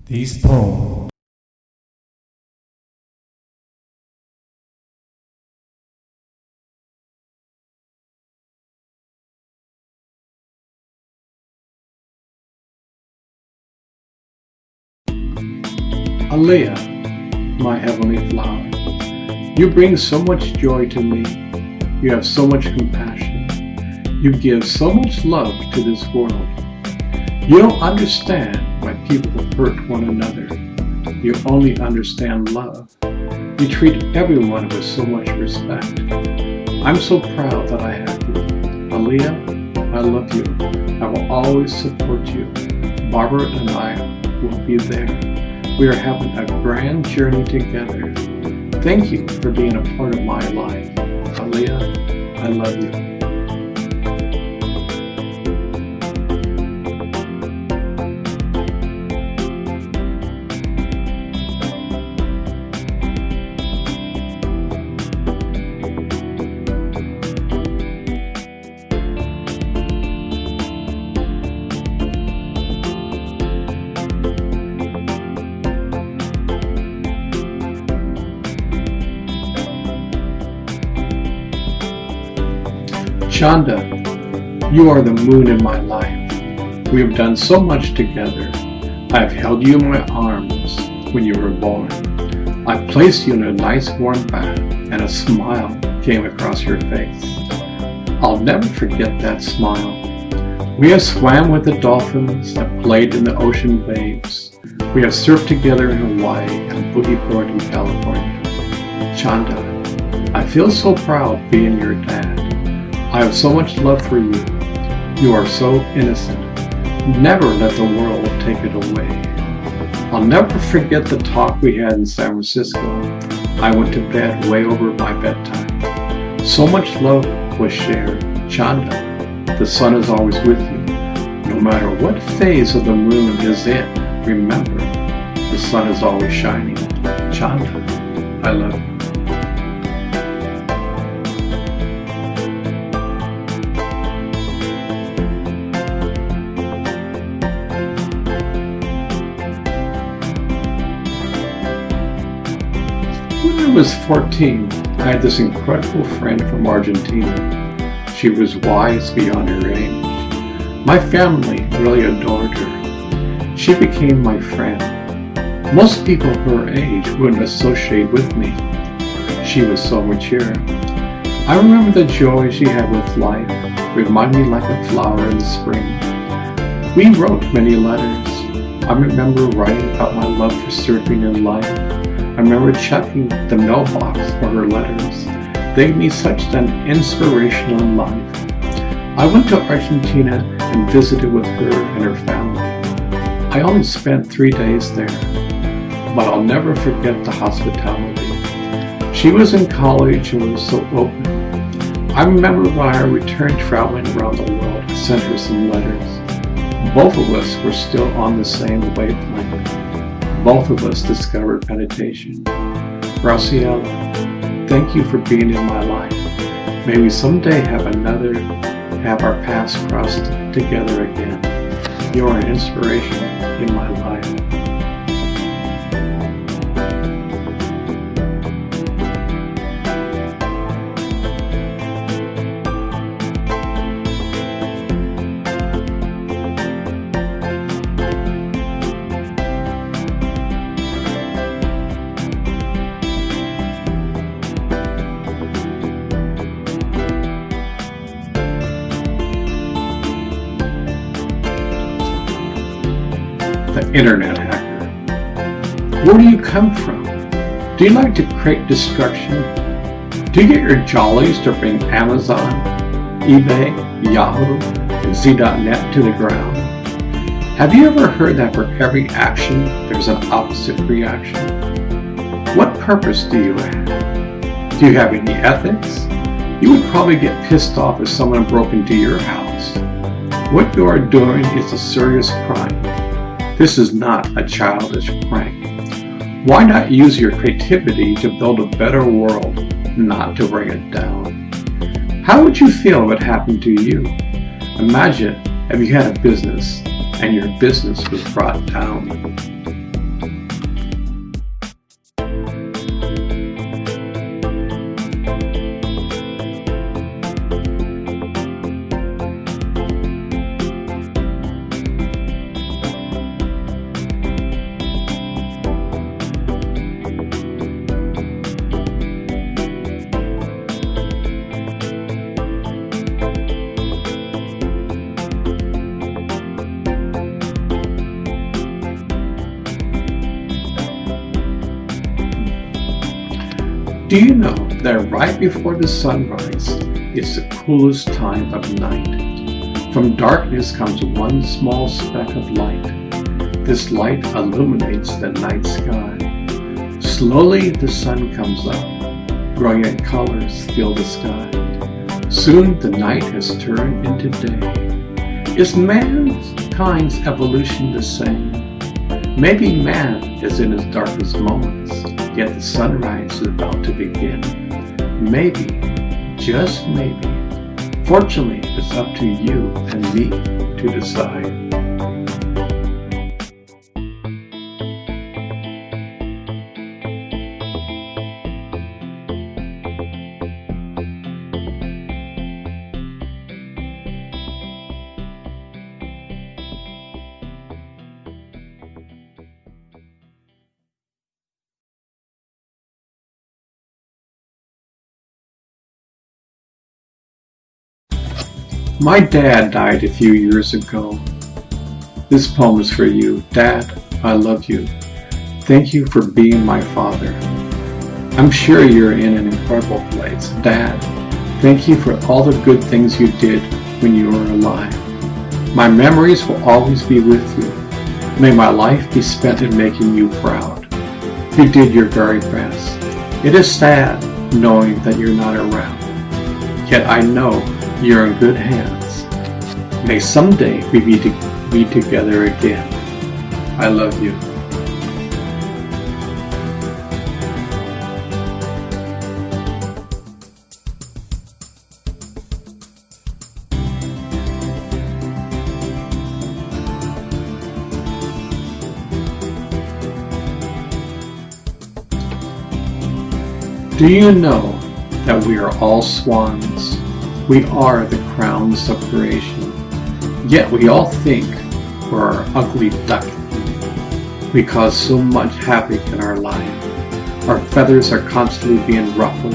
These poems Aaliyah, my heavenly flower, you bring so much joy to me. You have so much compassion. You give so much love to this world. You don't understand why people hurt one another. You only understand love. You treat everyone with so much respect. I'm so proud that I have you. Aaliyah, I love you. I will always support you. Barbara and I will be there. We are having a grand journey together. Thank you for being a part of my life. Aaliyah, I love you. Chanda, you are the moon in my life. We have done so much together. I have held you in my arms when you were born. I placed you in a nice warm bath and a smile came across your face. I'll never forget that smile. We have swam with the dolphins and played in the ocean waves. We have surfed together in Hawaii and boogie boarded in California. Chanda, I feel so proud being your dad. I have so much love for you. You are so innocent. Never let the world take it away. I'll never forget the talk we had in San Francisco. I went to bed way over my bedtime. So much love was shared. Chanda, the sun is always with you. No matter what phase of the moon is in, remember, the sun is always shining. Chanda, I love you. When I was 14, I had this incredible friend from Argentina. She was wise beyond her age. My family really adored her. She became my friend. Most people her age wouldn't associate with me. She was so mature. I remember the joy she had with life, reminded me like a flower in the spring. We wrote many letters. I remember writing about my love for surfing and life. I remember checking the mailbox for her letters. They gave me such an inspiration in life. I went to Argentina and visited with her and her family. I only spent 3 days there, but I'll never forget the hospitality. She was in college and was so open. I remember when I returned traveling around the world, I sent her some letters. Both of us were still on the same wavelength. Both of us discovered meditation. Graciela, thank you for being in my life. May we someday have our paths crossed together again. You are an inspiration in my life. The internet hacker. Where do you come from? Do you like to create destruction? Do you get your jollies to bring Amazon, eBay, Yahoo, and Z.net to the ground? Have you ever heard that for every action, there's an opposite reaction? What purpose do you have? Do you have any ethics? You would probably get pissed off if someone broke into your house. What you are doing is a serious crime. This is not a childish prank. Why not use your creativity to build a better world, not to bring it down? How would you feel if it happened to you? Imagine if you had a business and your business was brought down. Do you know that right before the sunrise is the coolest time of night? From darkness comes one small speck of light. This light illuminates the night sky. Slowly the sun comes up. Brilliant colors fill the sky. Soon the night has turned into day. Is mankind's evolution the same? Maybe man is in his darkest moments, yet the sunrise is about to begin. Maybe, just maybe. Fortunately, it's up to you and me to decide. My dad died a few years ago. This poem is for you. Dad, I love you. Thank you for being my father. I'm sure you're in an incredible place. Dad, thank you for all the good things you did when you were alive. My memories will always be with you. May my life be spent in making you proud. You did your very best. It is sad knowing that you're not around. Yet I know you're in good hands. May someday we be together again. I love you. Do you know that we are all swans? We are the crowns of creation, yet we all think we're our ugly duckling. We cause so much havoc in our life. Our feathers are constantly being ruffled.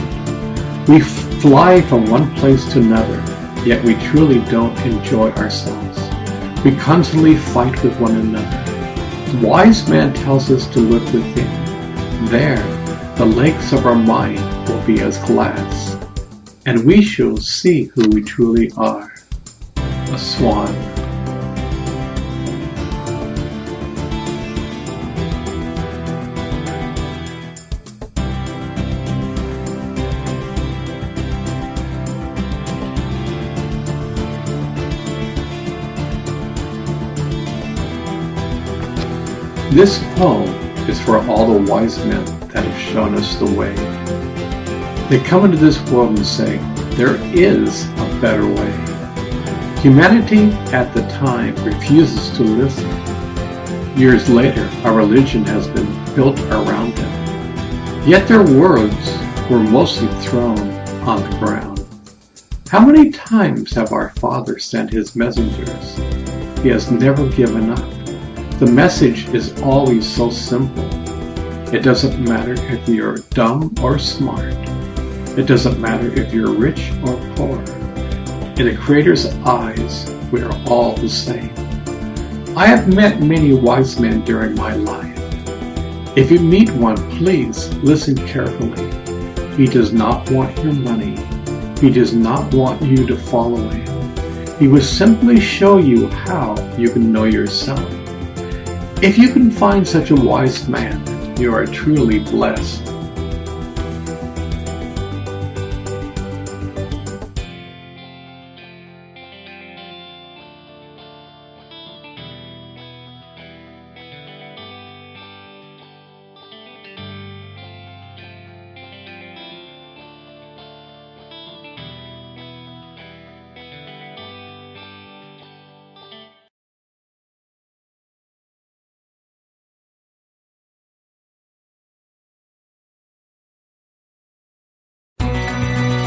We fly from one place to another, yet we truly don't enjoy ourselves. We constantly fight with one another. The wise man tells us to look within. There, the lakes of our mind will be as glass, and we shall see who we truly are, a swan. This poem is for all the wise men that have shown us the way. They come into this world and say, there is a better way. Humanity at the time refuses to listen. Years later, a religion has been built around them. Yet their words were mostly thrown on the ground. How many times have our Father sent his messengers? He has never given up. The message is always so simple. It doesn't matter if you're dumb or smart. It doesn't matter if you're rich or poor. In the Creator's eyes, we are all the same. I have met many wise men during my life. If you meet one, please listen carefully. He does not want your money. He does not want you to follow him. He will simply show you how you can know yourself. If you can find such a wise man, you are truly blessed.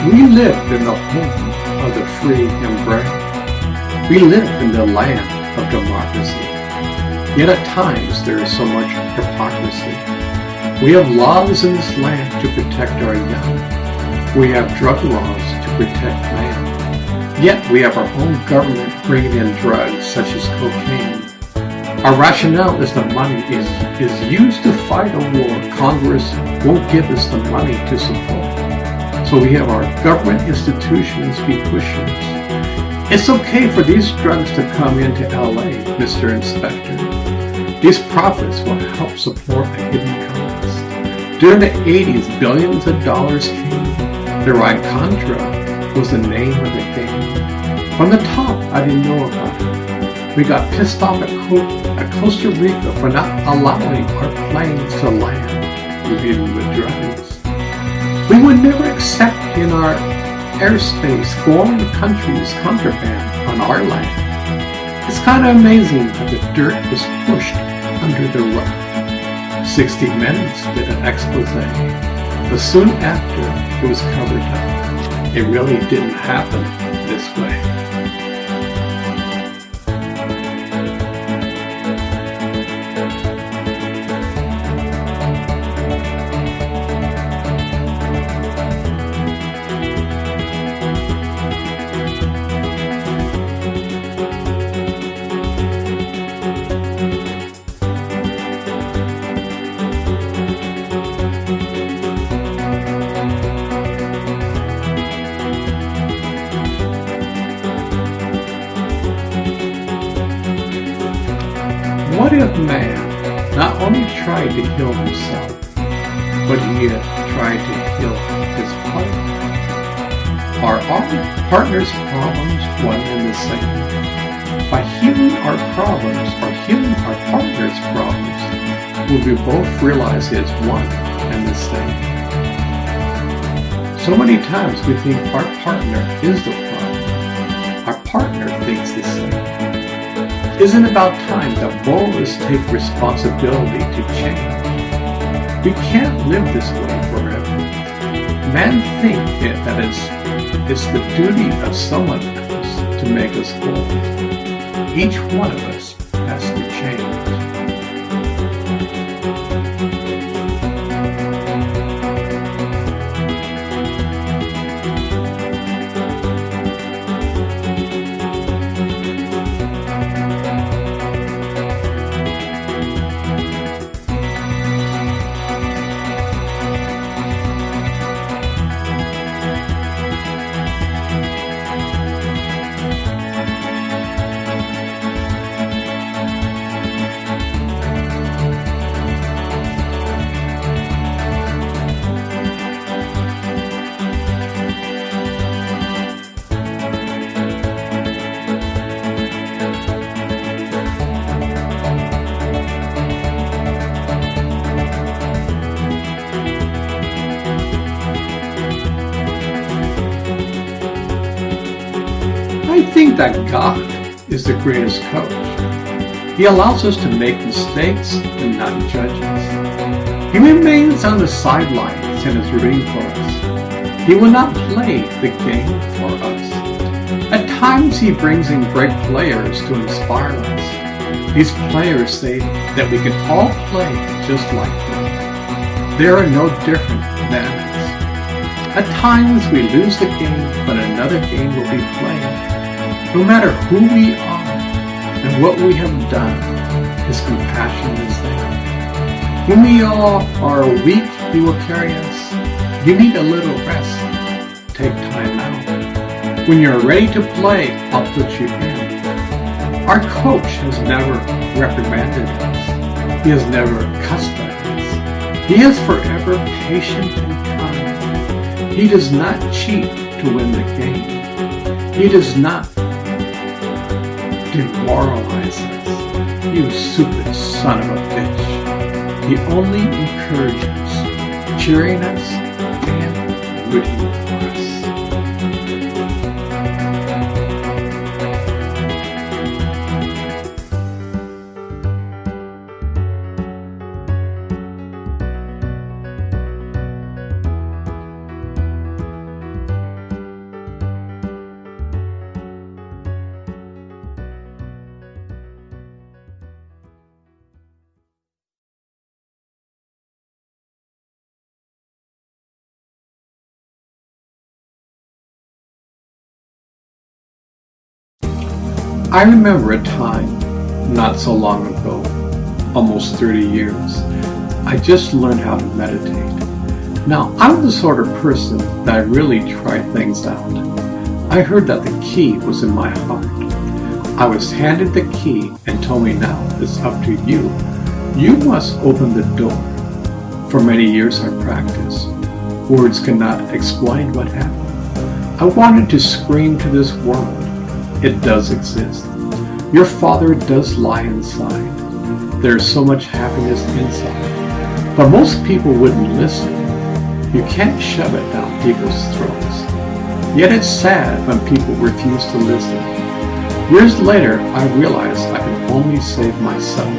We live in the home of the free and brave. We live in the land of democracy. Yet at times there is so much hypocrisy. We have laws in this land to protect our young. We have drug laws to protect man. Yet we have our own government bringing in drugs such as cocaine. Our rationale is the money is used to fight a war Congress won't give us the money to support. So we have our government institutions be pushers. It's okay for these drugs to come into LA, Mr. Inspector. These profits will help support a hidden cause. During the 80s, billions of dollars came. The Contra was the name of the game. From the top, I didn't know about it. We got pissed off at Costa Rica for not allowing our planes to land laden with drugs. We would never accept in our airspace foreign countries' contraband on our land. It's kind of amazing how the dirt was pushed under the rug. 60 Minutes did an expose, but soon after it was covered up. It really didn't happen this way. What if man not only tried to heal himself, but he had tried to heal his partner? Are our partner's problems one and the same? By healing our problems or healing our partner's problems, will we both realize it's one and the same? So many times we think our partner is the problem. Our partner thinks the same. Isn't it about time that both of us take responsibility to change? We can't live this way forever. Men think that it's the duty of someone else to make us whole. Each one of us has to change. I think that God is the greatest coach. He allows us to make mistakes and not judge us. He remains on the sidelines and is rooting for us. He will not play the game for us. At times he brings in great players to inspire us. These players say that we can all play just like them. They are no different than us. At times we lose the game, but another game will be played. No matter who we are and what we have done, his compassion is there. When we all are weak, he will carry us. You need a little rest. Take time out. When you're ready to play, I'll put you in. Our coach has never reprimanded us. He has never cussed at us. He is forever patient and kind. He does not cheat to win the game. He does not demoralize us. You stupid son of a bitch. He only encourages, cheering us and rooting for us. I remember a time not so long ago, almost 30 years, I just learned how to meditate. Now, I'm the sort of person that I really try things out. I heard that the key was in my heart. I was handed the key and told me, now it's up to you. You must open the door. For many years I practiced. Words cannot explain what happened. I wanted to scream to this world. It does exist. Your Father does lie inside. There's so much happiness inside. But most people wouldn't listen. You can't shove it down people's throats. Yet it's sad when people refuse to listen. Years later, I realized I could only save myself.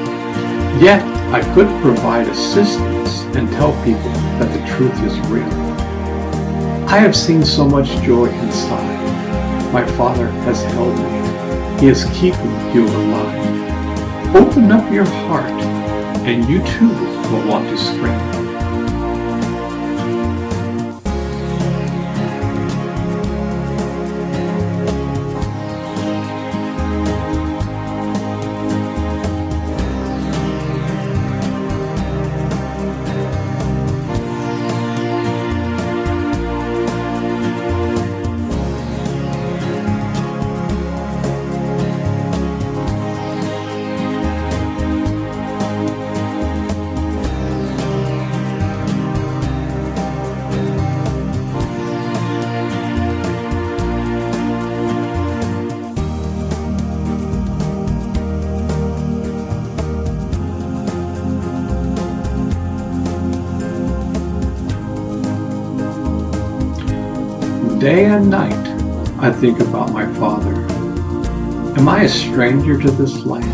Yet, I could provide assistance and tell people that the truth is real. I have seen so much joy inside. My Father has held me. He is keeping you alive. Open up your heart, and you too will want to scream. Day and night, I think about my Father. Am I a stranger to this land?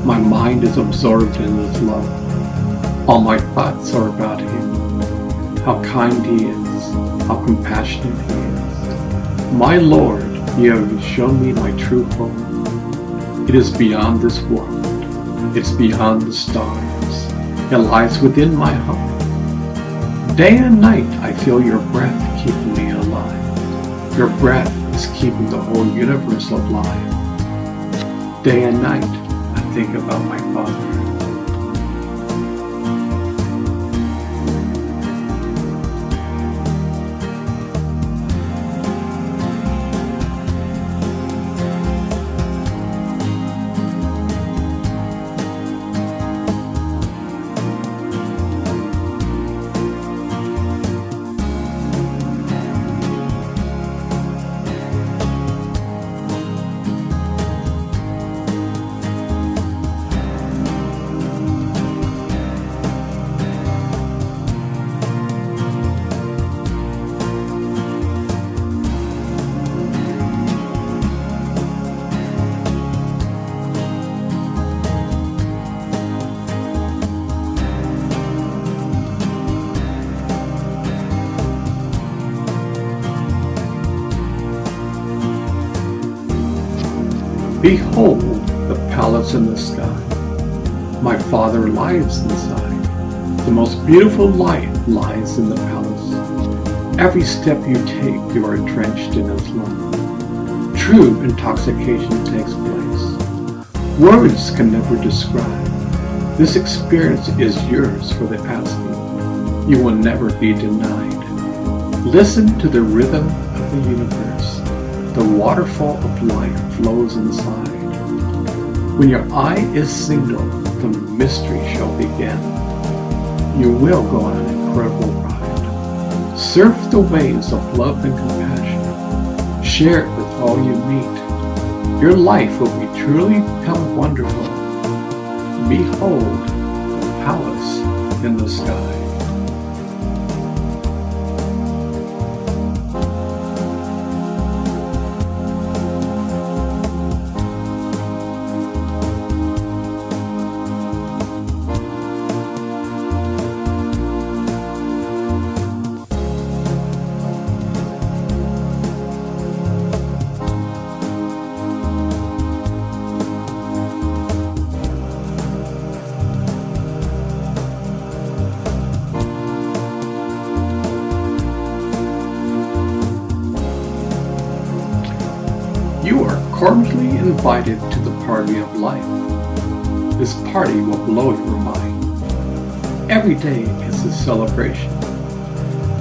My mind is absorbed in His love. All my thoughts are about Him. How kind He is. How compassionate He is. My Lord, You have shown me my true home. It is beyond this world. It's beyond the stars. It lies within my heart. Day and night, I feel Your breath keeping me alive. Your breath is keeping the whole universe alive. Day and night, I think about my Father. Behold the palace in the sky. My Father lies inside. The most beautiful light lies in the palace. Every step you take, you are drenched in His love. True intoxication takes place. Words can never describe. This experience is yours for the asking. You will never be denied. Listen to the rhythm of the universe. The waterfall of life flows inside. When your eye is single, the mystery shall begin. You will go on an incredible ride. Surf the waves of love and compassion. Share it with all you meet. Your life will be truly become wonderful. Behold the palace in the sky. You are cordially invited to the party of life. This party will blow your mind. Every day is a celebration.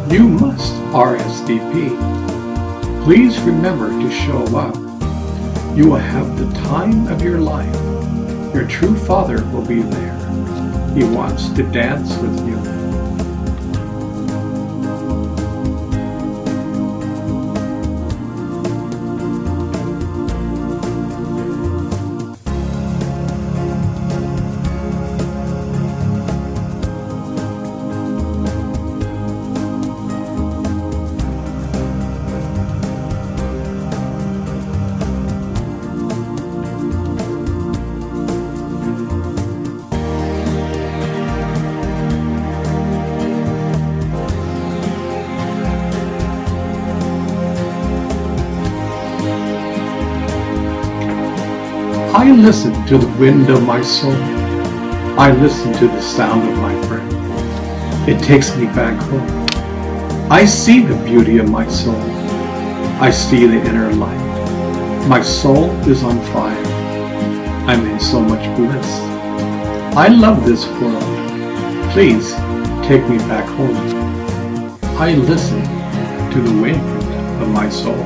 You must RSVP. Please remember to show up. You will have the time of your life. Your true Father will be there. He wants to dance with you. I listen to the wind of my soul. I listen to the sound of my breath. It takes me back home. I see the beauty of my soul. I see the inner light. My soul is on fire. I'm in so much bliss. I love this world. Please take me back home. I listen to the wind of my soul.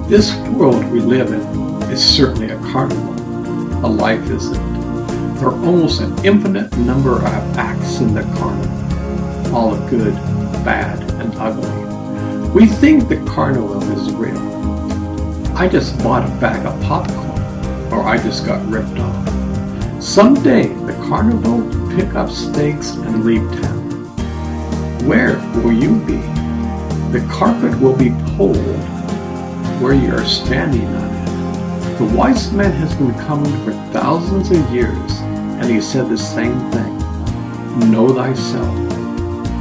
This world we live in is certainly a carnival. A life isn't. There are almost an infinite number of acts in the carnival, all of good, bad, and ugly. We think the carnival is real. I just bought a bag of popcorn, or I just got ripped off. Someday the carnival will pick up stakes and leave town. Where will you be? The carpet will be pulled where you are standing on it. The wise man has been coming for thousands of years, and he said the same thing. Know thyself.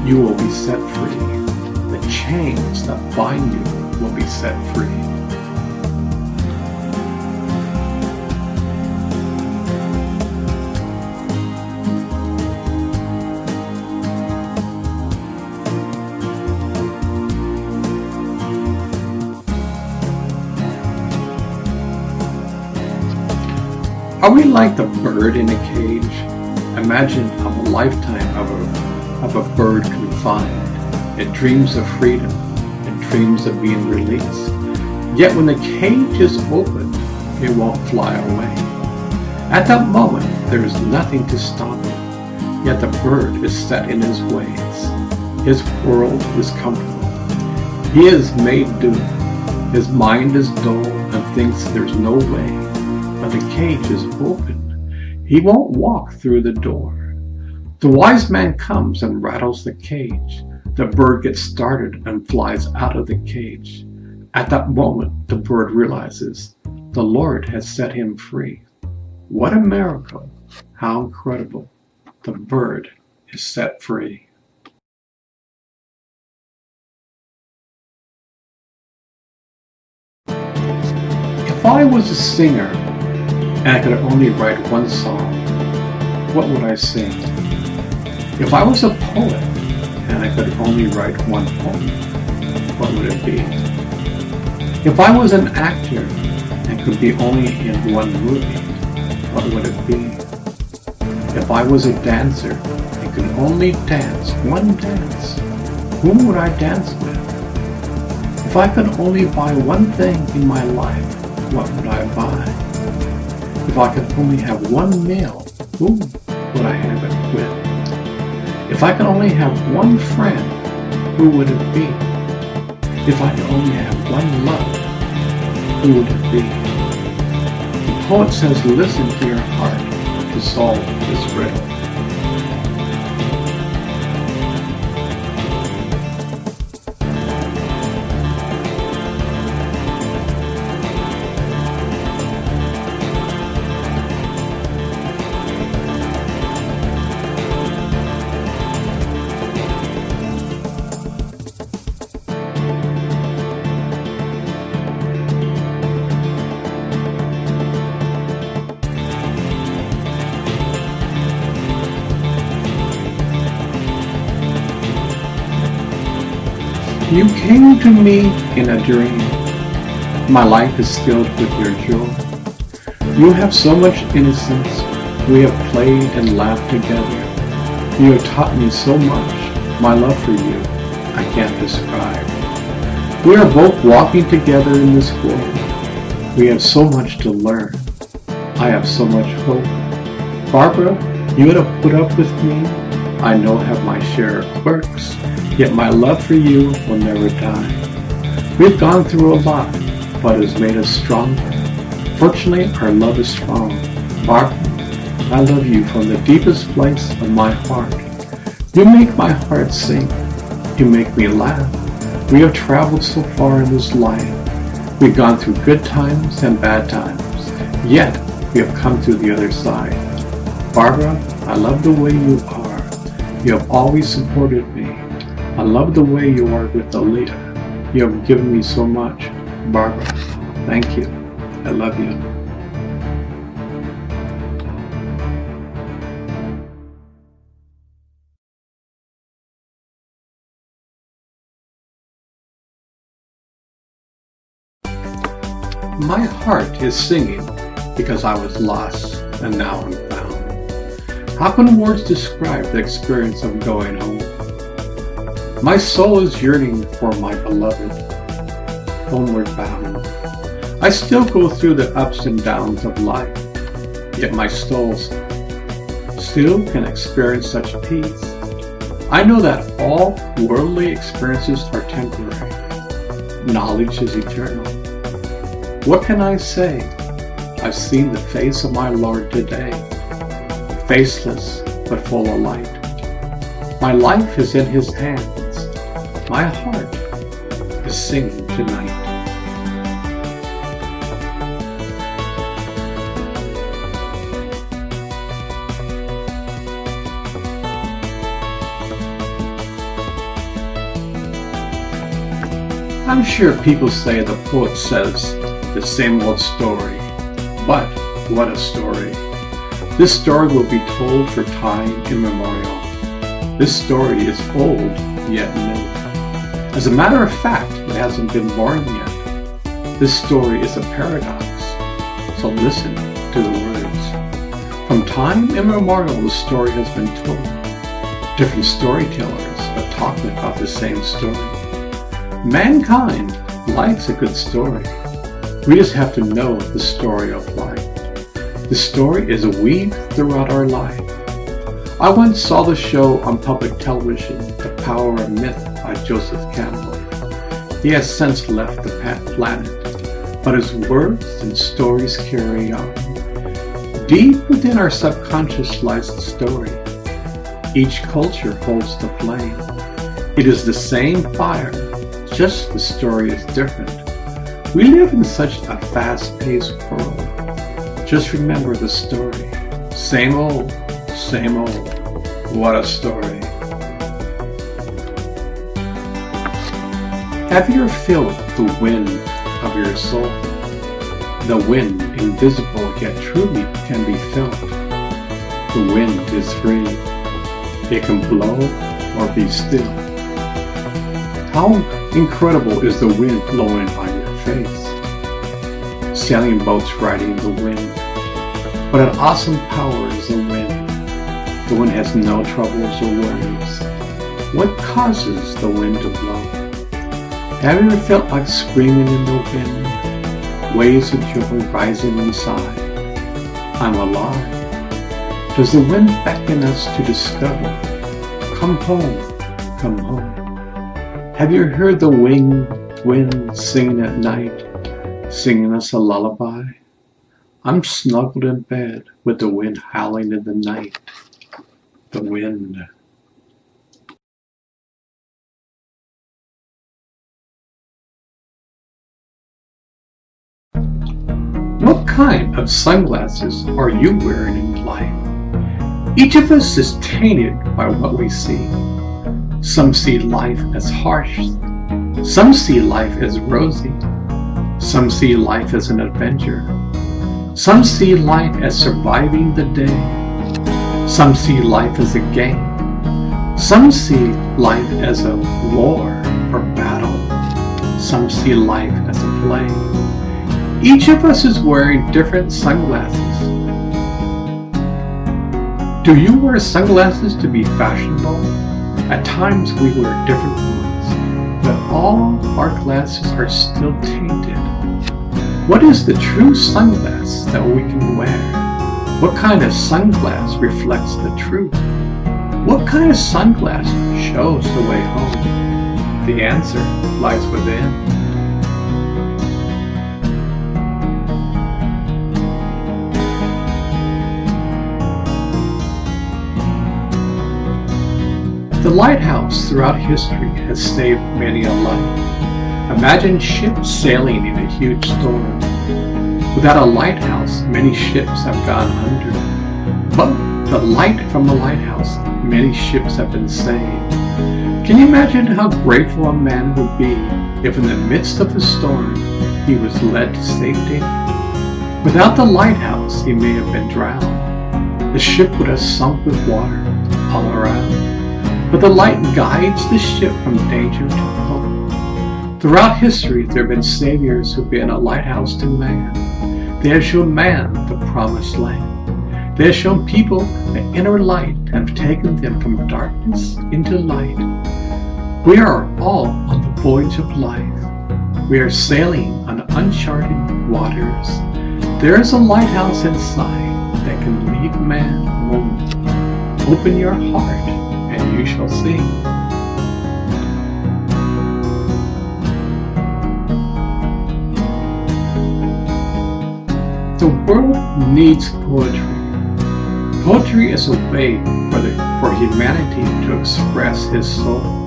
You will be set free. The chains that bind you will be set free. Are we like the bird in a cage? Imagine a lifetime of a bird confined. It dreams of freedom. It dreams of being released. Yet when the cage is open, it won't fly away. At that moment, there is nothing to stop it. Yet the bird is set in his ways. His world is comfortable. He is made do. His mind is dull and thinks there's no way. But the cage is open. He won't walk through the door. The wise man comes and rattles the cage. The bird gets started and flies out of the cage. At that moment, the bird realizes the Lord has set him free. What a miracle! How incredible! The bird is set free. If I was a singer, and I could only write one song, what would I sing? If I was a poet and I could only write one poem, what would it be? If I was an actor and could be only in one movie, what would it be? If I was a dancer and could only dance one dance, whom would I dance with? If I could only buy one thing in my life, what would I buy? If I could only have one meal, who would I have it with? If I could only have one friend, who would it be? If I could only have one love, who would it be? The poet says, listen to your heart to solve this riddle. You came to me in a dream. My life is filled with your joy. You have so much innocence. We have played and laughed together. You have taught me so much. My love for you, I can't describe. We are both walking together in this world. We have so much to learn. I have so much hope. Barbara, you would have put up with me. I know have my share of quirks, yet my love for you will never die. We've gone through a lot, but it has made us stronger. Fortunately, our love is strong. Barbara, I love you from the deepest place of my heart. You make my heart sing. You make me laugh. We have traveled so far in this life. We've gone through good times and bad times, yet we have come through the other side. Barbara, I love the way you are. You have always supported me. I love the way you are with Aaliyah. You have given me so much. Barbara, thank you. I love you. My heart is singing because I was lost and now I'm found. How can words describe the experience of going home? My soul is yearning for my beloved, homeward bound. I still go through the ups and downs of life, yet my soul still can experience such peace. I know that all worldly experiences are temporary. Knowledge is eternal. What can I say? I've seen the face of my Lord today, faceless but full of light. My life is in His hands. My heart is singing tonight. I'm sure people say the poet says the same old story, but what a story. This story will be told for time immemorial. This story is old yet new. As a matter of fact, it hasn't been born yet. This story is a paradox, so listen to the words. From time immemorial, the story has been told. Different storytellers are talking about the same story. Mankind likes a good story. We just have to know the story of life. The story is weaved throughout our life. I once saw the show on public television, The Power of Myth by Joseph Campbell. He has since left the planet, but his words and stories carry on. Deep within our subconscious lies the story. Each culture holds the flame. It is the same fire, just the story is different. We live in such a fast-paced world. Just remember the story. Same old, what a story. Have you ever felt the wind of your soul? The wind, invisible yet truly can be felt. The wind is free. It can blow or be still. How incredible is the wind blowing on your face? Sailing boats riding the wind. What an awesome power is the wind. The wind has no troubles or worries. What causes the wind to blow? Have you ever felt like screaming in the wind? Waves of joy rising inside. I'm alive. Does the wind beckon us to discover? Come home, come home. Have you heard the wind singing at night, singing us a lullaby? I'm snuggled in bed with the wind howling in the night. The wind. What kind of sunglasses are you wearing in life? Each of us is tainted by what we see. Some see life as harsh. Some see life as rosy. Some see life as an adventure. Some see life as surviving the day. Some see life as a game. Some see life as a war or battle. some see life as a play. Each of us is wearing different sunglasses. Do you wear sunglasses to be fashionable? At times we wear different ones, but all our glasses are still tainted. What is the true sunglass that we can wear? What kind of sunglass reflects the truth? What kind of sunglass shows the way home? The answer lies within. The lighthouse throughout history has saved many a life. Imagine ships sailing in a huge storm. Without a lighthouse, many ships have gone under. But the light from the lighthouse, many ships have been saved. Can you imagine how grateful a man would be if in the midst of a storm he was led to safety? Without the lighthouse, he may have been drowned. The ship would have sunk with water all around. But the light guides the ship from danger to hope. Throughout history, there have been saviors who have been a lighthouse to man. They have shown man the promised land. They have shown people the inner light and have taken them from darkness into light. We are all on the voyage of life. We are sailing on uncharted waters. There is a lighthouse inside that can lead man home. Open your heart and you shall see. The world needs poetry. Poetry is a way for humanity to express his soul.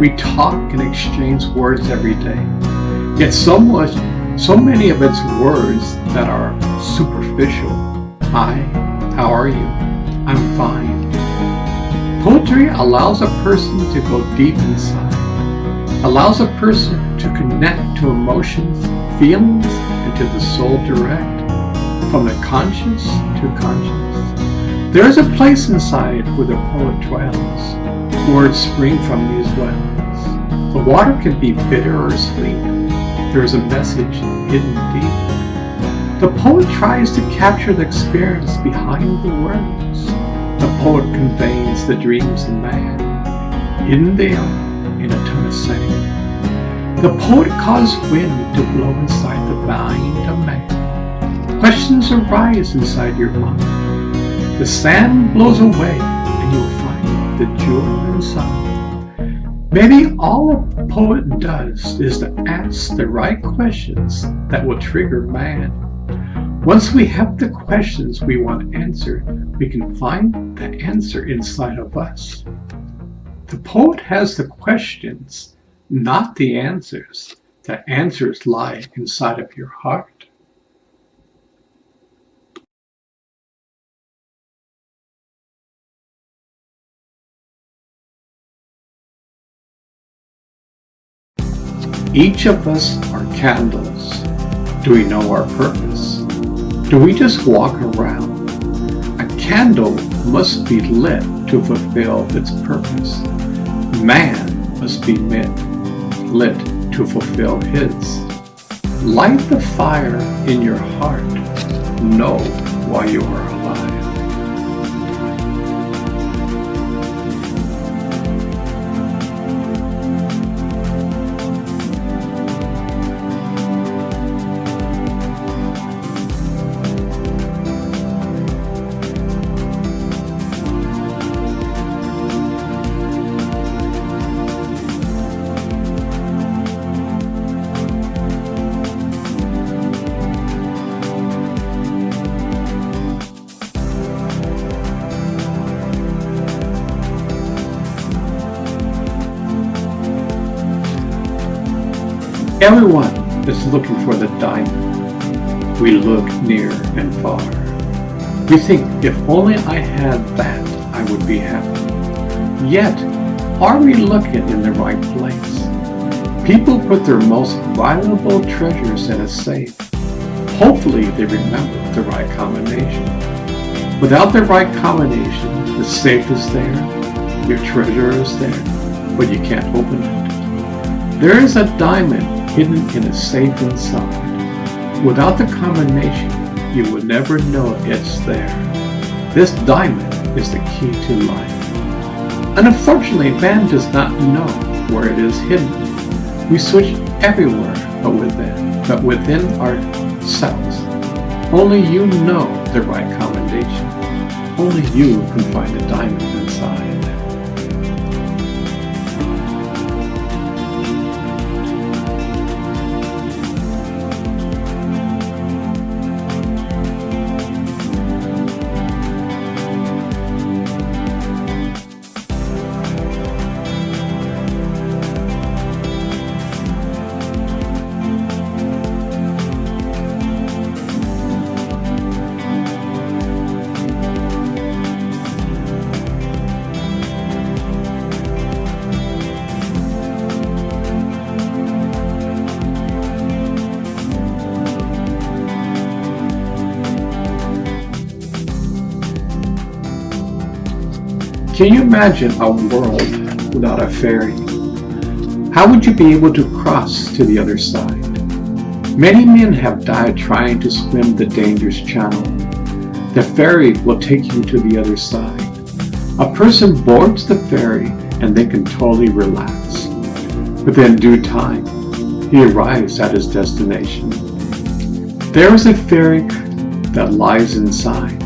We talk and exchange words every day, yet so many of its words that are superficial. Hi, how are you? I'm fine. Poetry allows a person to go deep inside, allows a person to connect to emotions, feelings, and to the soul direct, from the conscious to conscious. There is a place inside where the poet dwells. Words spring from these wells. The water can be bitter or sweet. There is a message hidden deep. The poet tries to capture the experience behind the words. The poet conveys the dreams of man, hidden there in a ton of sand. The poet caused wind to blow inside the mind of man. Questions arise inside your mind. The sand blows away and you'll find the jewel inside. Maybe all a poet does is to ask the right questions that will trigger man. Once we have the questions we want answered, we can find the answer inside of us. The poet has the questions, not the answers. The answers lie inside of your heart. Each of us are candles. Do we know our purpose? Do we just walk around? A candle must be lit to fulfill its purpose. Man must be lit to fulfill his. Light the fire in your heart. Know why you are alive. Everyone is looking for the diamond. We look near and far. We think, if only I had that, I would be happy. Yet, are we looking in the right place? People put their most valuable treasures in a safe. Hopefully they remember the right combination. Without the right combination, the safe is there, your treasure is there, but you can't open it. There is a diamond hidden in a safe inside. Without the combination, you would never know it's there. This diamond is the key to life. And unfortunately, man does not know where it is hidden. We switch everywhere but within ourselves. Only you know the right combination. Only you can find the diamond inside. Can you imagine a world without a ferry? How would you be able to cross to the other side? Many men have died trying to swim the dangerous channel. The ferry will take you to the other side. A person boards the ferry and they can totally relax. Within due time, he arrives at his destination. There is a ferry that lies inside.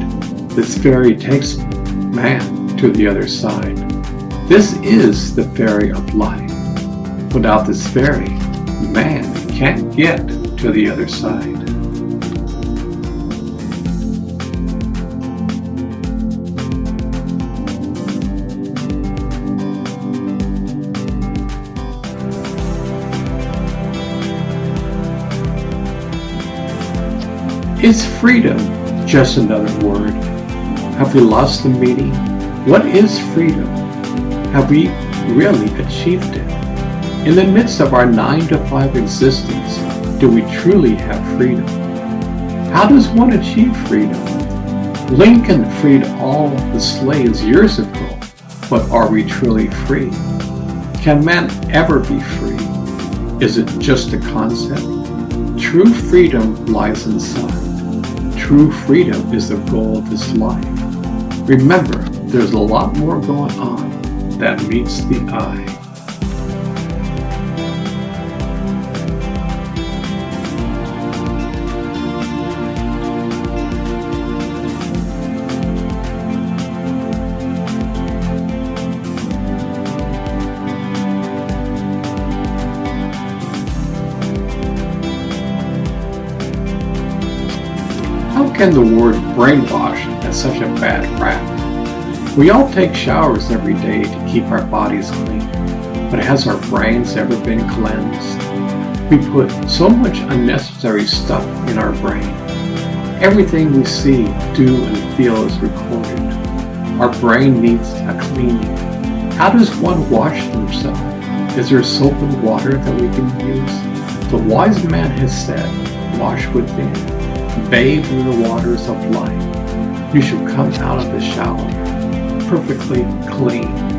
This ferry takes man to the other side. This is the ferry of life. Without this ferry, man can't get to the other side. Is freedom just another word? Have we lost the meaning? What is freedom? Have we really achieved it? In the midst of our 9-to-5 existence, do we truly have freedom? How does one achieve freedom? Lincoln freed all the slaves years ago, but are we truly free? Can man ever be free? Is it just a concept? True freedom lies inside. True freedom is the goal of this life. Remember, there's a lot more going on that meets the eye. How can the word brainwash have such a bad rap? We all take showers every day to keep our bodies clean, but has our brains ever been cleansed? We put so much unnecessary stuff in our brain. Everything we see, do, and feel is recorded. Our brain needs a cleaning. How does one wash themselves? Is there soap and water that we can use? The wise man has said, wash within, bathe in the waters of life. You should come out of the shower perfectly clean.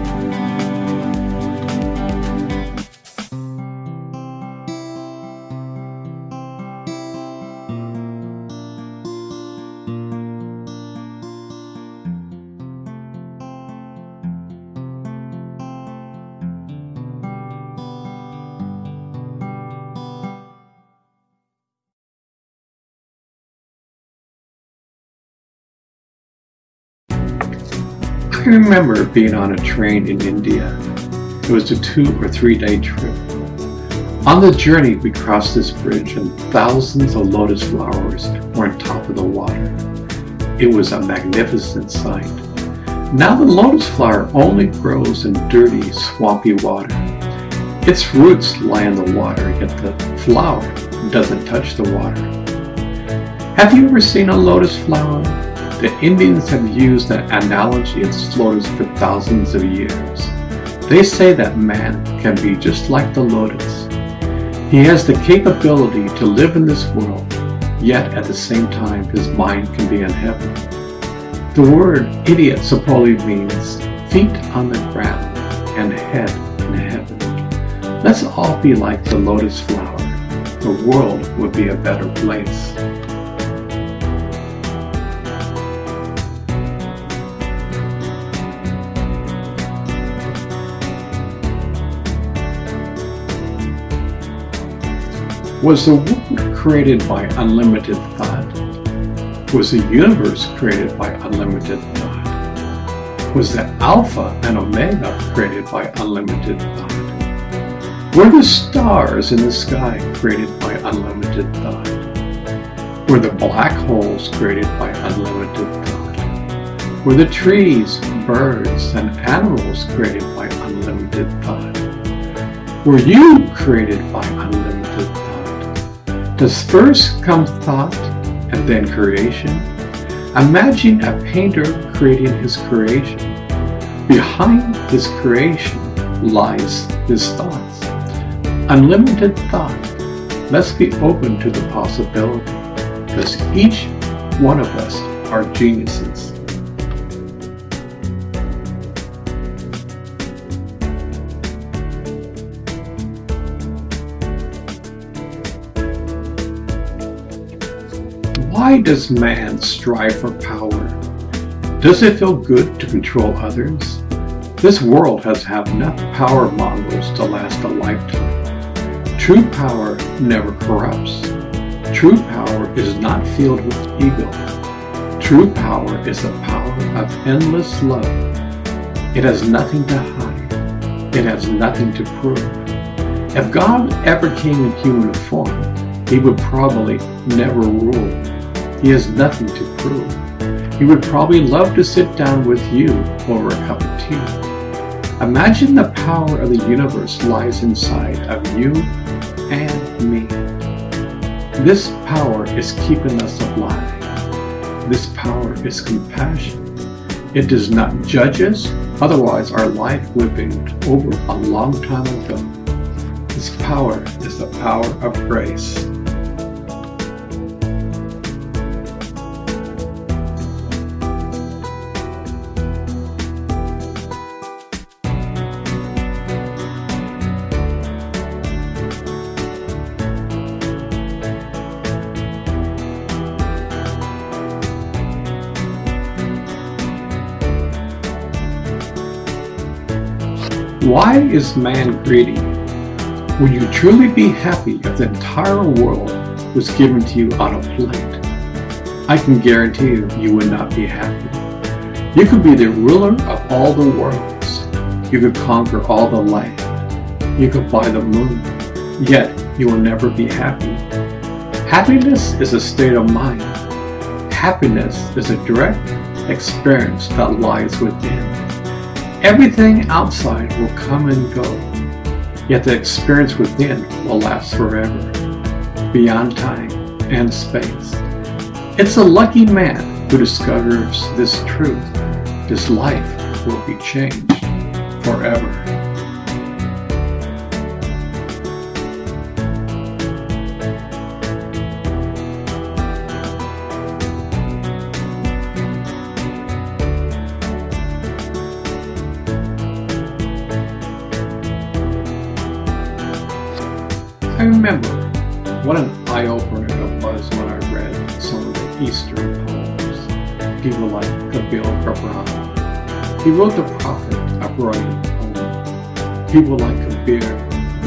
I remember being on a train in India. It was a 2 or 3 day trip. On the journey, we crossed this bridge and thousands of lotus flowers were on top of the water. It was a magnificent sight. Now the lotus flower only grows in dirty, swampy water. Its roots lie in the water, yet the flower doesn't touch the water. Have you ever seen a lotus flower? The Indians have used that analogy of lotus for thousands of years. They say that man can be just like the lotus. He has the capability to live in this world, yet at the same time his mind can be in heaven. The word idiot supposedly means feet on the ground and head in heaven. Let's all be like the lotus flower. the world would be a better place. Was the world created by unlimited thought? Was the universe created by unlimited thought? Was the Alpha and Omega created by unlimited thought? Were the stars in the sky created by unlimited thought? Were the black holes created by unlimited thought? Were the trees, birds, and animals created by unlimited thought? Were you created by unlimited thought? Does first come thought and then creation? Imagine a painter creating his creation. Behind his creation lies his thoughts. Unlimited thought. Let's be open to the possibility, because each one of us are geniuses. Why does man strive for power? Does it feel good to control others? This world has had enough power mongers to last a lifetime. True power never corrupts. True power is not filled with ego. True power is the power of endless love. It has nothing to hide. It has nothing to prove. If God ever came in human form, he would probably never rule. He has nothing to prove. He would probably love to sit down with you over a cup of tea. Imagine the power of the universe lies inside of you and me. This power is keeping us alive. This power is compassion. It does not judge us, otherwise our life would have been over a long time ago. This power is the power of grace. Why is man greedy? Would you truly be happy if the entire world was given to you on a plate? I can guarantee you would not be happy. You could be the ruler of all the worlds. You could conquer all the land. You could buy the moon. Yet you will never be happy. Happiness is a state of mind. Happiness is a direct experience that lies within. Everything outside will come and go, yet the experience within will last forever, beyond time and space. It's a lucky man who discovers this truth. His life will be changed forever. I remember what an eye-opener it was when I read some of the Eastern poems. People like Kabir Bharata. He wrote the Prophet a brilliant poem. People like Kabir,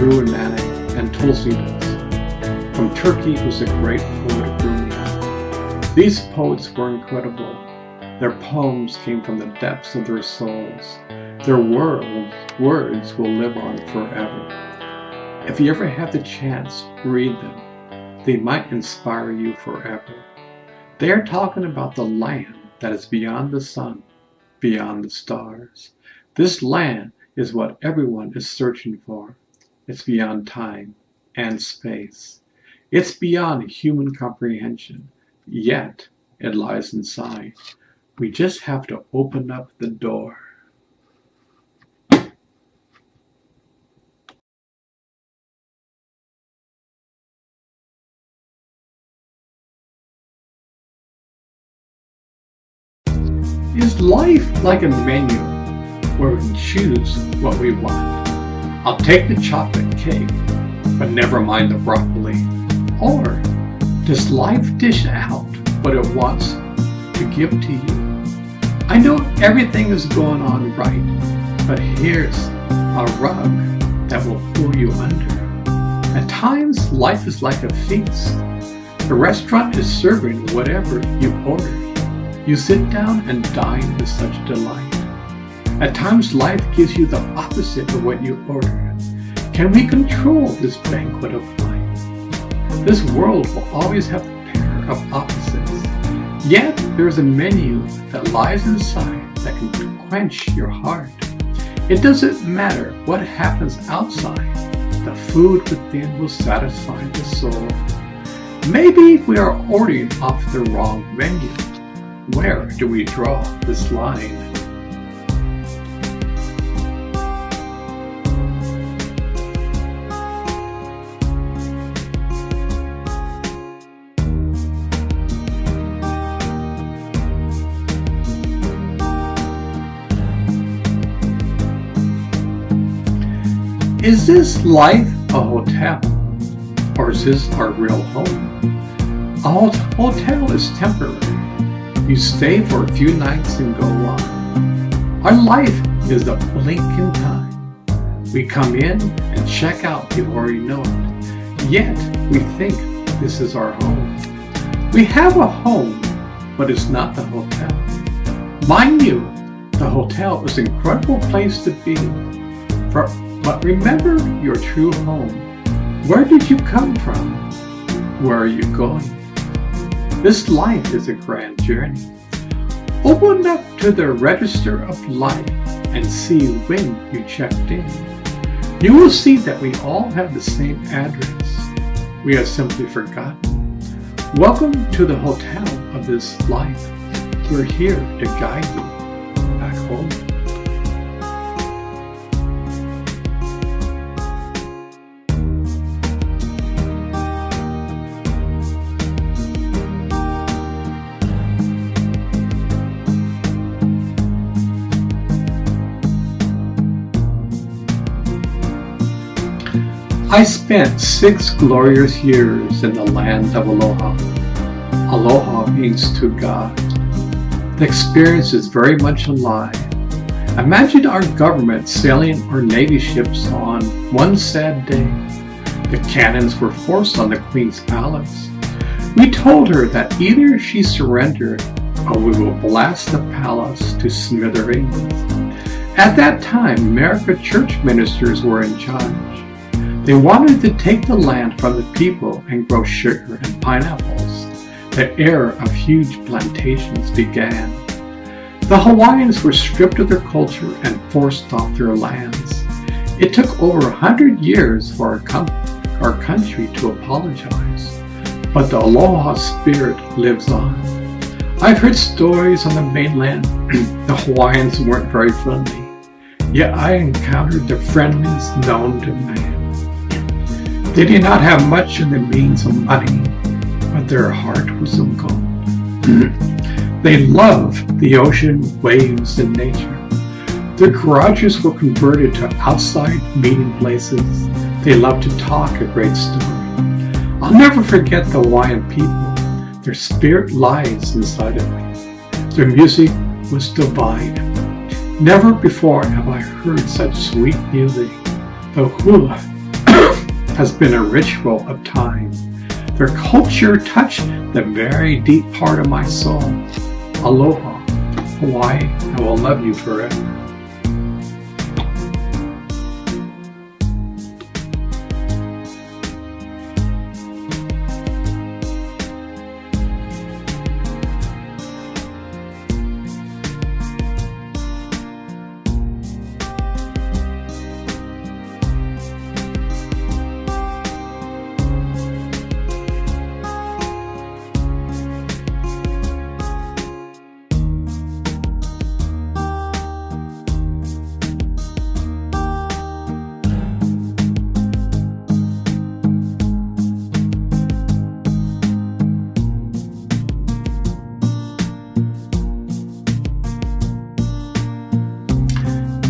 Guru Nanak, and Tulsidas. From Turkey was a great poet Rumi. These poets were incredible. Their poems came from the depths of their souls. Their words will live on forever. If you ever have the chance, read them. They might inspire you forever. They are talking about the land that is beyond the sun, beyond the stars. This land is what everyone is searching for. It's beyond time and space. It's beyond human comprehension, yet it lies inside. We just have to open up the door. Is life like a menu where we can choose what we want? I'll take the chocolate cake, but never mind the broccoli. Or does life dish out what it wants to give to you? I know everything is going on right, but here's a rug that will pull you under. At times, life is like a feast. The restaurant is serving whatever you ordered. You sit down and dine with such delight. At times, life gives you the opposite of what you ordered. Can we control this banquet of life? This world will always have a pair of opposites. Yet, there is a menu that lies inside that can quench your heart. It doesn't matter what happens outside. The food within will satisfy the soul. Maybe we are ordering off the wrong menu. Where do we draw this line? Is this life a hotel, or is this our real home? A hotel is temporary. You stay for a few nights and go on. Our life is a blink in time. We come in and check out before you know it. Yet we think this is our home. We have a home, but it's not the hotel. Mind you, the hotel is an incredible place to be. But remember your true home. Where did you come from? Where are you going? This life is a grand journey. Open up to the register of life and see when you checked in. You will see that we all have the same address. We have simply forgotten. Welcome to the hotel of this life. We're here to guide you back home. I spent 6 glorious years in the land of Aloha. Aloha means to God. The experience is very much alive. Imagine our government sailing our Navy ships on one sad day. The cannons were forced on the Queen's palace. We told her that either she surrendered or we will blast the palace to smithereens. At that time, American church ministers were in charge. They wanted to take the land from the people and grow sugar and pineapples. The era of huge plantations began. The Hawaiians were stripped of their culture and forced off their lands. It took over 100 years for our country to apologize, but the Aloha spirit lives on. I've heard stories on the mainland. The Hawaiians weren't very friendly, yet I encountered the friendliest known to man. They did not have much in the means of money, but their heart was of gold. They loved the ocean, waves, and nature. Their garages were converted to outside meeting places. They loved to talk a great story. I'll never forget the Hawaiian people. Their spirit lies inside of me. Their music was divine. Never before have I heard such sweet music. The hula has been a ritual of time. Their culture touched the very deep part of my soul. Aloha, Hawaii, I will love you forever.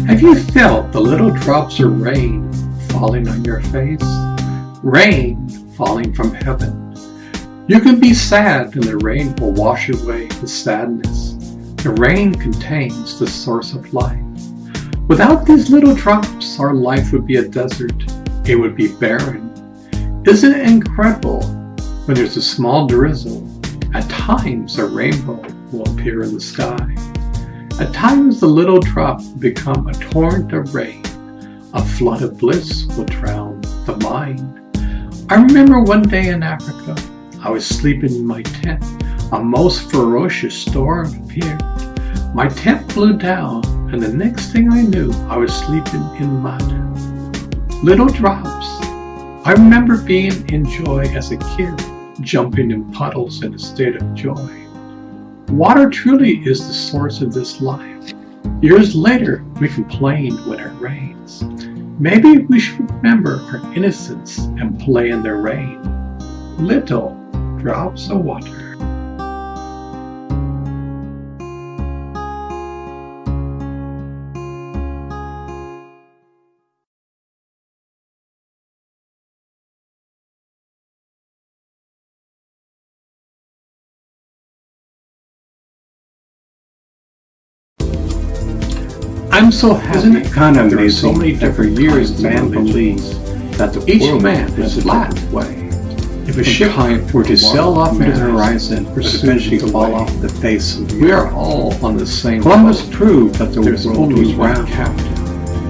Have you felt the little drops of rain falling on your face? Rain falling from heaven. You can be sad and the rain will wash away the sadness. The rain contains the source of life. Without these little drops, our life would be a desert. It would be barren. Isn't it incredible when there's a small drizzle? At times a rainbow will appear in the sky. At times the little drop will become a torrent of rain. A flood of bliss will drown the mind. I remember one day in Africa, I was sleeping in my tent. A most ferocious storm appeared. My tent blew down, and the next thing I knew, I was sleeping in mud. Little drops. I remember being in joy as a kid, jumping in puddles in a state of joy. Water truly is the source of this life. Years later, we complain when it rains. Maybe we should remember our innocence and play in the rain. Little drops of water. I'm so happy. Isn't it kind of there are amazing so many that for different years kinds of man religions? believes that the Each world man is is a flat. different way. If a ship were to sail off into the horizon, would pursuit eventually the fall way, off the face of the we earth. are all on the same Columbus boat. proved that the There's world only was one round. captain.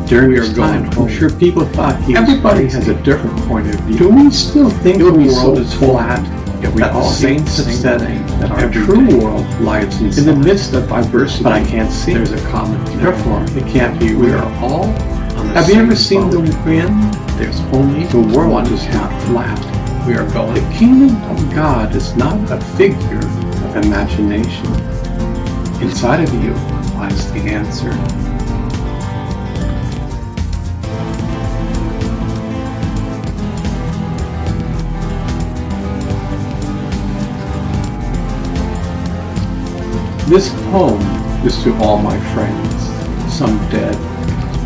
During We his are going time, I'm home. sure people thought he was Everybody crazy. has a different point of view. Do we still think It would the be world so is full flat? if we That all the did saints the have same said thing that our every true day. world lies In the inside. midst of diversity, But I can't see there's it. a common thread. Therefore, it can't be We real. are all on the Have you same ever seen the boat. wind? There's only The world one is not captain. flat. We are going. The kingdom of God is not a figure of imagination. Inside of you lies the answer. This poem is to all my friends, some dead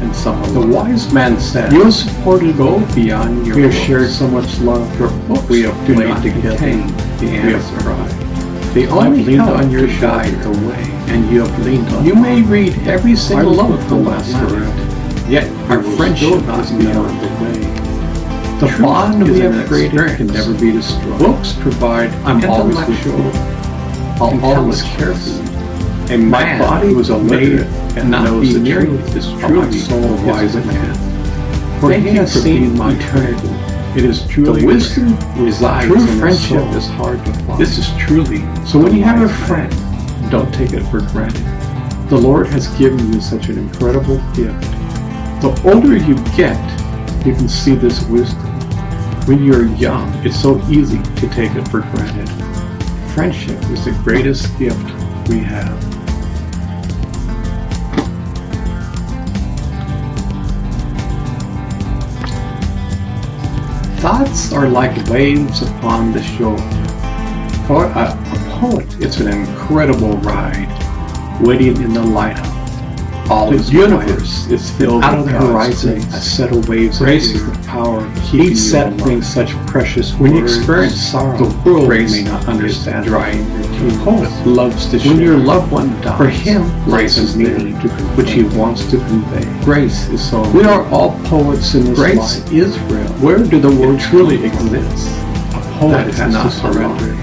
and some alive. The wise man said, You have supported go beyond your We have books. shared so much love. Your books We have do played not together. contain the We have answer. cried. They I've only leaned help on your to guide shoulder, the way. and you have leaned on You may mine. read every I single love book the the last last word. night, yet our Our friendship friendship is is beyond beyond the way. The The bond truth we is have an created can experience. never be destroyed. Books provide I'm always intellectual. I'll always intelligence. care for you. And my Man body who is was made illiterate and not knows be the near you truth is of truly my soul a wise is man. For Thank he you has for seen being my eternity. friend. It is truly The wisdom resides true in the friendship soul. is hard to find. This is truly So when the you have a wise man. friend, Don't take it for granted. The Lord has given you such an incredible gift. The older you get, you can see this wisdom. When you're young, it's so easy to take it for granted. Friendship is the greatest gift we have. Thoughts are like waves upon the shore. For a poet, it's an incredible ride, waiting in the lighthouse. All the is universe quiet. is filled Out of with the God's horizon, grace. a set of waves Grace appear. is the power of keeping Each you set alive. brings such precious When you words. experience sorrow, the world grace may not understand drying your The tears. poet loves to When share. your loved one dies, For him, grace life is is there meaning, to which he convey. wants to convey. Grace is so. We are all poets in this Grace life. is real. Where do the words truly truly exist? A That poet is has not to surrender.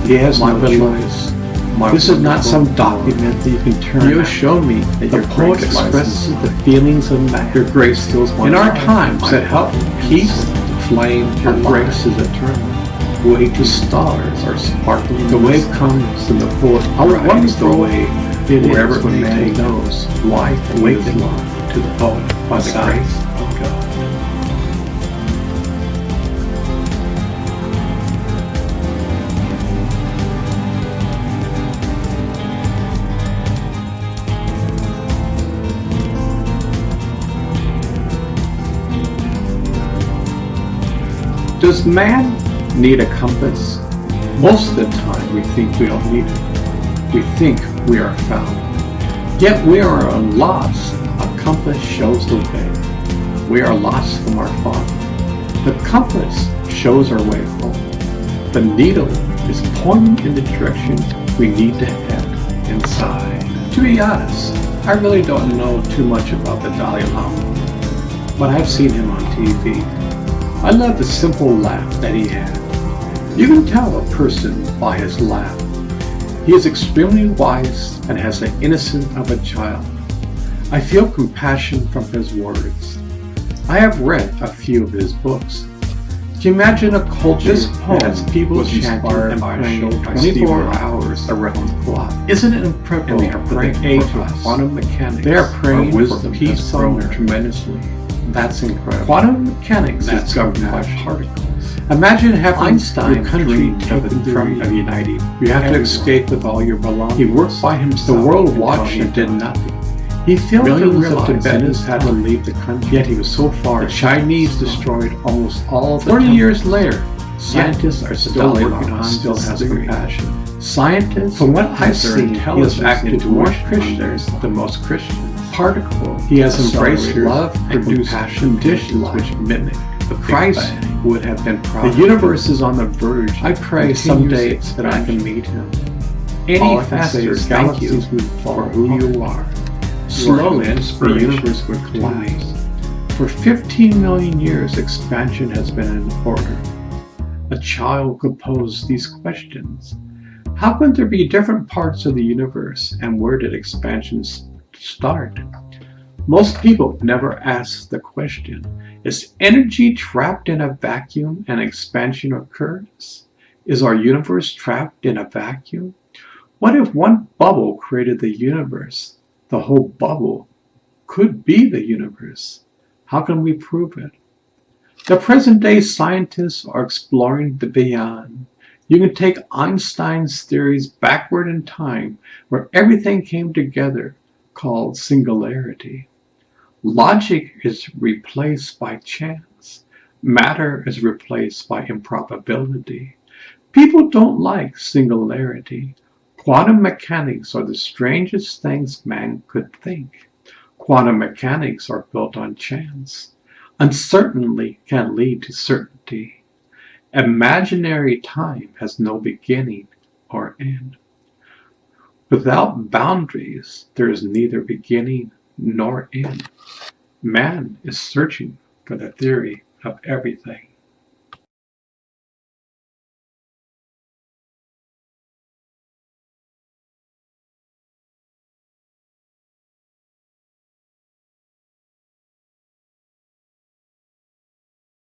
He has My no beloved, choice. my This is not some wonderful Lord. document that you can turn. You have at. shown me that The your poet grace lies expresses in the feelings of man. Your grace fills my In our life. times My that help peace, the flame, Your your grace grace is eternal. Way to stars are sparkling. The wave comes and the poet How rides wonderful the wave it wherever is it when may man take knows life the awaits waiting love to the poet by the beside grace of God. Does man need a compass? Most of the time we think we don't need it. We think we are found. Yet we are lost. A compass shows the way. We are lost from our Father. The compass shows our way home. The needle is pointing in the direction we need to head inside. To be honest, I really don't know too much about the Dalai Lama, but I've seen him on TV. I love the simple laugh that he had. You can tell a person by his laugh. He is extremely wise and has the innocence of a child. I feel compassion from his words. I have read a few of his books. Can you imagine a culture that has people chanting and praying 24 hours around the clock? Isn't it incredible? And they are praying for age of quantum mechanics. They are praying for peace on earth tremendously. That's incredible. Quantum mechanics is governed by particles. Imagine having Einstein your country taken from United. You have to escape with all your belongings. He worked by himself. The world watched and did nothing. He failed to realize Tibetans had to leave the country, yet he was so far. The Chinese destroyed almost all of the 40 years later, scientists are still working on still has compassion. Scientists, from what I've seen, he has acted more Christians than most Christians. Particle, he has embraced love and compassion conditions which mimic the Christ would have been proud. The universe is on the verge. I pray someday that I can meet him. Any faster, thank you for who you are. Slowly, the universe would collapse. For 15 million years, expansion has been in order. A child could pose these questions. How could there be different parts of the universe, and where did expansion start? Most people never ask the question, is energy trapped in a vacuum and expansion occurs? Is our universe trapped in a vacuum? What if one bubble created the universe? The whole bubble could be the universe. How can we prove it? The present day scientists are exploring the beyond. You can take Einstein's theories backward in time, where everything came together, called singularity. Logic is replaced by chance. Matter is replaced by improbability. People don't like singularity. Quantum mechanics are the strangest things man could think. Quantum mechanics are built on chance. Uncertainty can lead to certainty. Imaginary time has no beginning or end. Without boundaries, there is neither beginning nor end. Man is searching for the theory of everything.